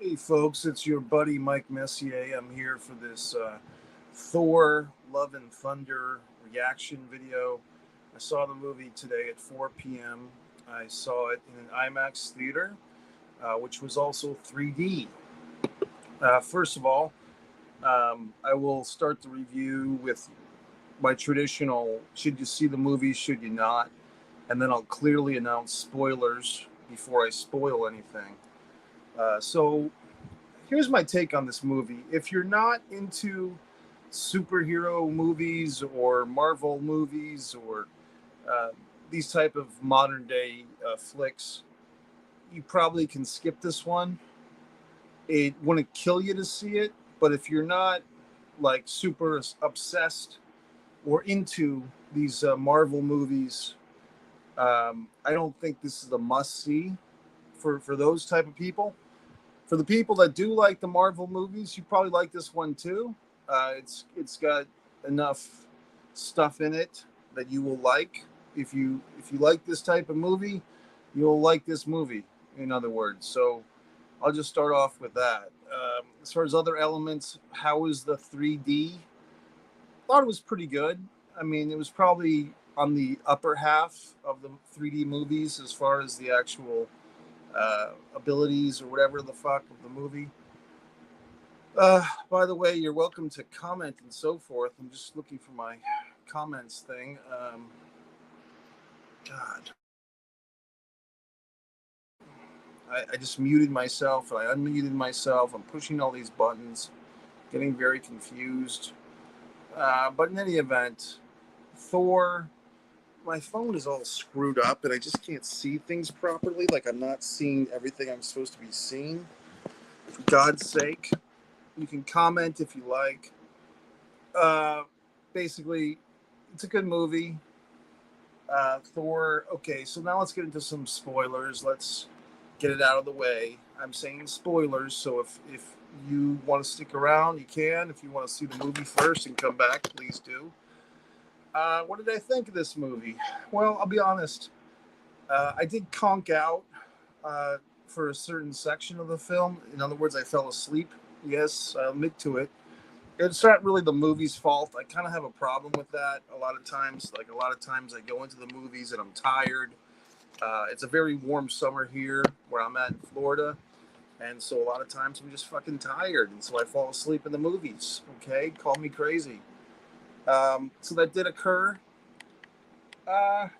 Hey folks, it's your buddy Mike Messier. I'm here for this Thor Love and Thunder reaction video. I saw the movie today at 4 p.m. I saw it in an IMAX theater, which was also 3D. First of all, I will start the review with my traditional should you see the movie, should you not? And then I'll clearly announce spoilers before I spoil anything. So here's my take on this movie. If you're not into superhero movies or Marvel movies or uh, these type of modern day flicks, you probably can skip this one. It wouldn't kill you to see it, but if you're not like super obsessed or into these Marvel movies, I don't think this is a must see for those type of people. For the people that do like the Marvel movies, you probably like this one too. It's got enough stuff in it that you will like. If you like this type of movie, you'll like this movie. In other words, so I'll just start off with that. As far as other elements, how is the 3D? Thought it was pretty good. I mean, it was probably on the upper half of the 3D movies as far as the actual abilities or whatever the fuck of the movie. By the way, you're welcome to comment and so forth. I'm just looking for my comments thing. God, I just muted myself and I unmuted myself. I'm pushing all these buttons, getting very confused. But in any event, Thor. My phone is all screwed up and I just can't see things properly. Like I'm not seeing everything I'm supposed to be seeing. For God's sake, you can comment if you like. Uh, Basically, it's a good movie. Thor. Okay, so now let's get into some spoilers. Let's get it out of the way. I'm saying spoilers, so if you want to stick around, you can. If you want to see the movie first and come back, please do. What did I think of this movie? Well, I'll be honest. I did conk out uh, for a certain section of the film. In other words, I fell asleep. Yes, I'll admit to it. It's not really the movie's fault. I kind of have a problem with that a lot of times. Like a lot of times, I go into the movies and I'm tired. It's a very warm summer here where I'm at in Florida, and so a lot of times I'm just fucking tired, and so I fall asleep in the movies. Okay, call me crazy. So that did occur.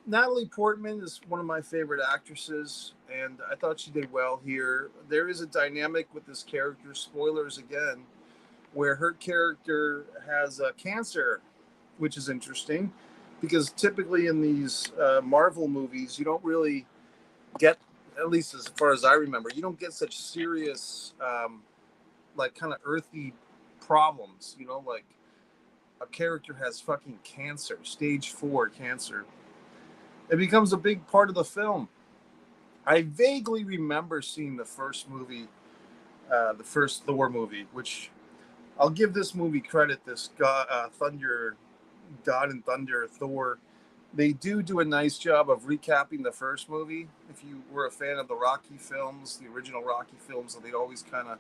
Natalie Portman is one of my favorite actresses, and I thought she did well here. There is a dynamic with this character. Spoilers again, where her character has cancer, which is interesting because typically in these Marvel movies, you don't really get, at least as far as I remember, you don't get such serious, like kind of earthy problems. You know, like a character has fucking cancer, stage 4 cancer. It becomes a big part of the film. I vaguely remember seeing the first movie, the first Thor movie, which I'll give this movie credit. This Thunder, God and Thunder, Thor. They do a nice job of recapping the first movie. If you were a fan of the Rocky films, the original Rocky films, they'd always kind of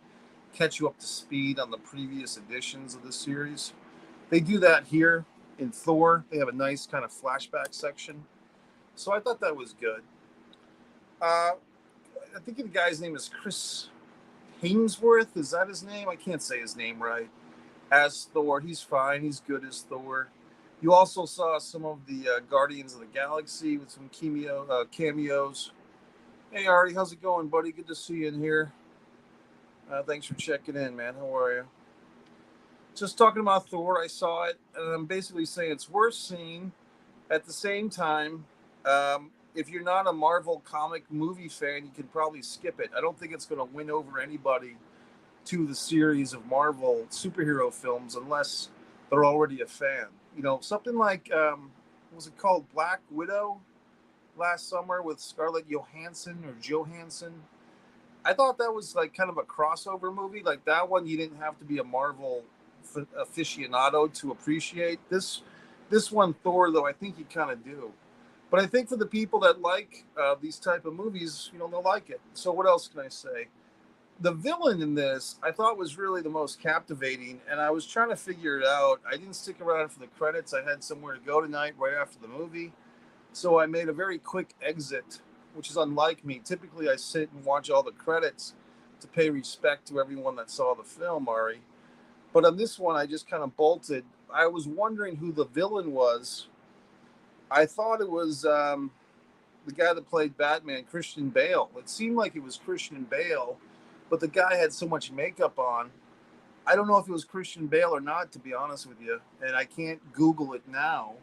catch you up to speed on the previous editions of the series. They do that here in Thor. They have a nice kind of flashback section. So I thought that was good. Uh, I think the guy's name is Chris Hemsworth. Is that his name? I can't say his name right. As Thor, he's fine. He's good as Thor. You also saw some of the Guardians of the Galaxy with some cameos. Hey, Artie, how's it going, buddy? Good to see you in here. Thanks for checking in, man. How are you? Just talking about Thor, I saw it, and I'm basically saying it's worth seeing. At the same time, if you're not a Marvel comic movie fan, you can probably skip it. I don't think it's going to win over anybody to the series of Marvel superhero films unless they're already a fan. You know, something like what was it called, Black Widow last summer with Scarlett Johansson or Johansson. I thought that was like kind of a crossover movie. Like that one, you didn't have to be a Marvel aficionado to appreciate. This one, Thor, though, I think you kind of do. But I think for the people that like these type of movies, you know, they'll like it. So what else can I say? The villain in this I thought was really the most captivating, and I was trying to figure it out. I didn't stick around for the credits. I had somewhere to go tonight right after the movie, so I made a very quick exit, which is unlike me. Typically, I sit and watch all the credits to pay respect to everyone that saw the film, Ari. But on this one, I just kind of bolted. I was wondering who the villain was. I thought it was the guy that played Batman, Christian Bale. It seemed like it was Christian Bale, but the guy had so much makeup on. I don't know if it was Christian Bale or not, to be honest with you, and I can't Google it now.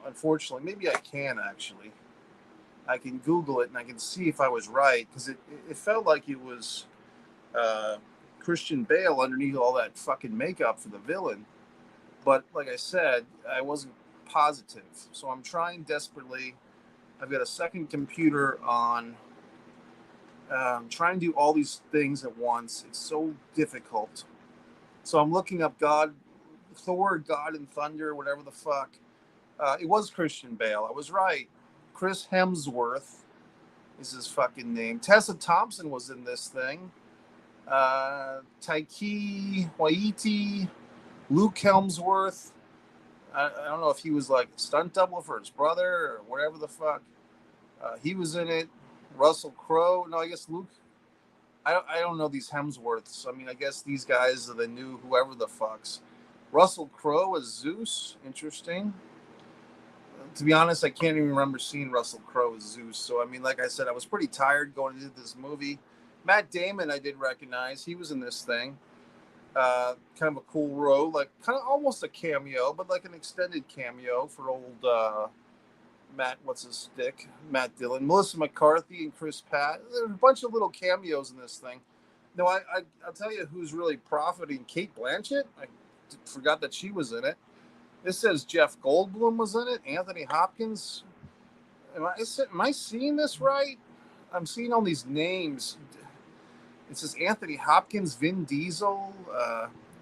Unfortunately, maybe I can actually. I can Google it and I can see if I was right because it felt like it was uh, Christian Bale underneath all that fucking makeup for the villain. But like I said, I wasn't positive, so I'm trying desperately. I've got a second computer on, trying to do all these things at once. It's so difficult. So I'm looking up Thor, God and Thunder, whatever the fuck. It was Christian Bale. I was right. Chris Hemsworth is his fucking name. Tessa Thompson was in this thing. Taiki Waititi, Luke Hemsworth. I don't know if he was like a stunt double for his brother or whatever the fuck. He was in it. Russell Crowe. No, I guess Luke. I don't know these Hemsworths. I mean, I guess these guys are the new whoever the fucks. Russell Crowe as Zeus. Interesting. To be honest, I can't even remember seeing Russell Crowe as Zeus. So, I mean, like I said, I was pretty tired going into this movie. Matt Damon, I did recognize. He was in this thing. Kind of a cool role, like kind of almost a cameo, but like an extended cameo for old what's his stick? Matt Dillon, Melissa McCarthy, and Chris Pratt. There's a bunch of little cameos in this thing. No, I'll tell you who's really profiting. Kate Blanchett. I forgot that she was in it. This says Jeff Goldblum was in it. Anthony Hopkins. Am I seeing this right? I'm seeing all these names. It says Anthony Hopkins, Vin Diesel,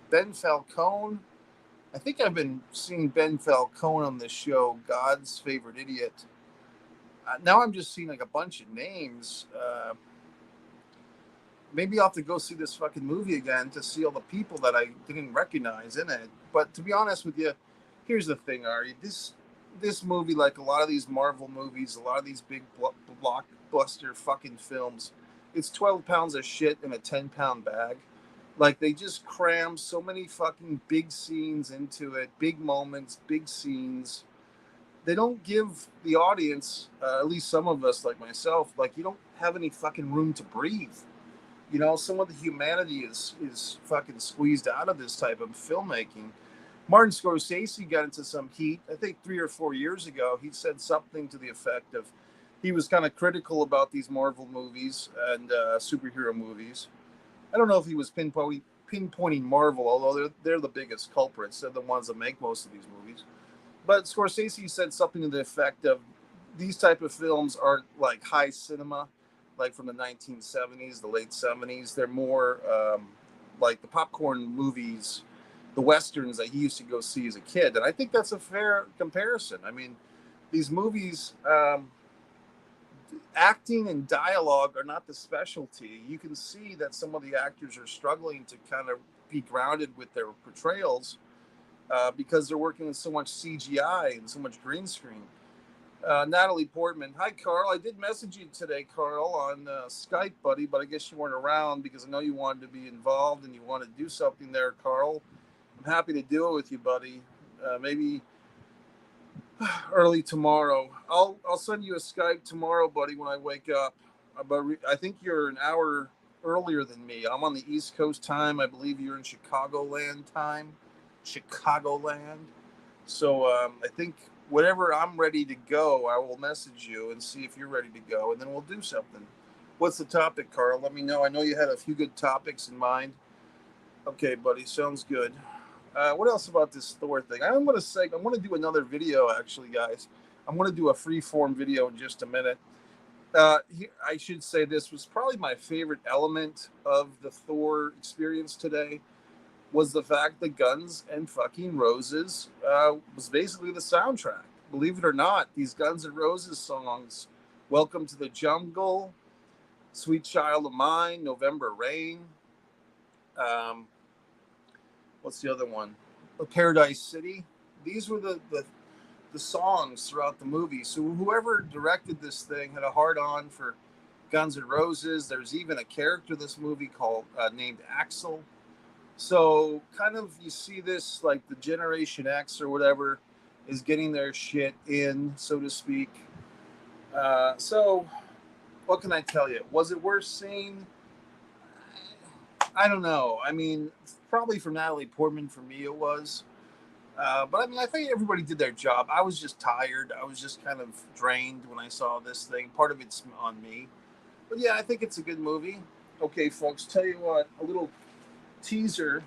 Ben Falcone. I think I've been seeing Ben Falcone on this show, God's Favorite Idiot. Now I'm just seeing like a bunch of names. Maybe I'll have to go see this fucking movie again to see all the people that I didn't recognize in it. But to be honest with you, here's the thing, Ari. This movie, like a lot of these Marvel movies, a lot of these big blockbuster fucking films, it's 12 pounds of shit in a 10-pound bag. Like, they just cram so many fucking big scenes into it, big moments, big scenes. They don't give the audience, at least some of us like myself, like, you don't have any fucking room to breathe. You know, some of the humanity is fucking squeezed out of this type of filmmaking. Martin Scorsese got into some heat, I think 3 or 4 years ago. He said something to the effect of he was kind of critical about these Marvel movies and superhero movies. I don't know if he was pinpointing Marvel, although they're the biggest culprits. They're the ones that make most of these movies. But Scorsese said something to the effect of these type of films aren't like high cinema, like from the 1970s, the late 70s. They're more like the popcorn movies, the westerns that he used to go see as a kid. And I think that's a fair comparison. I mean, these movies, acting and dialogue are not the specialty. You can see that some of the actors are struggling to kind of be grounded with their portrayals because they're working with so much CGI and so much green screen. Natalie Portman. Hi, Carl. I did message you today, Carl, on Skype, buddy, but I guess you weren't around because I know you wanted to be involved and you wanted to do something there, Carl. I'm happy to do it with you, buddy. Maybe early tomorrow. I'll send you a Skype tomorrow, buddy, when I wake up. But I think you're an hour earlier than me. I'm on the East Coast time. I believe you're in Chicagoland time. Chicagoland. So I think whenever I'm ready to go, I will message you and see if you're ready to go, and then we'll do something. What's the topic, Carl? Let me know. I know you had a few good topics in mind. Okay, buddy. Sounds good. What else about this Thor thing? I'm going to do another video, actually, guys. I'm going to do a free-form video in just a minute. I should say this was probably my favorite element of the Thor experience today was the fact that Guns and fucking Roses was basically the soundtrack. Believe it or not, these Guns and Roses songs, Welcome to the Jungle, Sweet Child of Mine, November Rain. Um, what's the other one? Paradise City. These were the songs throughout the movie. So whoever directed this thing had a hard on for Guns N' Roses. There's even a character in this movie called named Axel. So kind of you see this like the Generation X or whatever is getting their shit in, so to speak. So what can I tell you? Was it worth seeing? I don't know. I mean, probably for Natalie Portman, for me it was. But I mean, I think everybody did their job. I was just tired. I was just kind of drained when I saw this thing. Part of it's on me. But yeah, I think it's a good movie. Okay, folks, tell you what, a little teaser.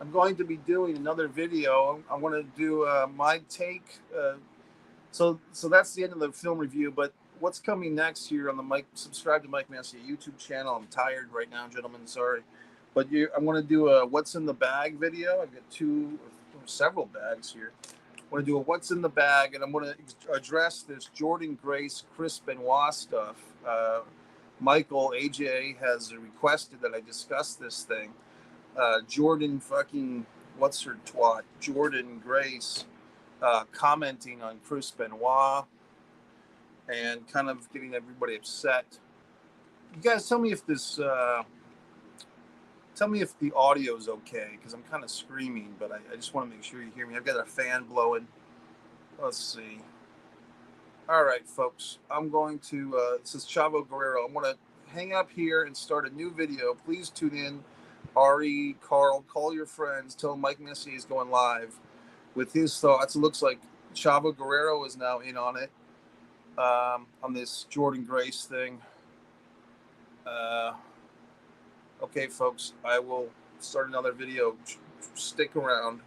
I'm going to be doing another video. I want to do my take. So that's the end of the film review. But what's coming next here on the Mike? Subscribe to Mike Massey YouTube channel. I'm tired right now, gentlemen. Sorry, but I'm going to do a what's in the bag video. I've got several bags here. I want to do a what's in the bag, and I'm going to address this Jordan Grace, Chris Benoit stuff. Michael AJ has requested that I discuss this thing. Jordan fucking what's her twat? Jordan Grace commenting on Chris Benoit and kind of getting everybody upset. You guys, tell me if this. Tell me if the audio is okay because I'm kind of screaming, but I just want to make sure you hear me. I've got a fan blowing. Let's see. All right, folks. I'm going to. This is Chavo Guerrero. I'm going to hang up here and start a new video. Please tune in. Ari, Carl, call your friends. Tell them Mike Messier is going live with his thoughts. It looks like Chavo Guerrero is now in on it, on this Jordan Grace thing. Okay, folks, I will start another video. Stick around.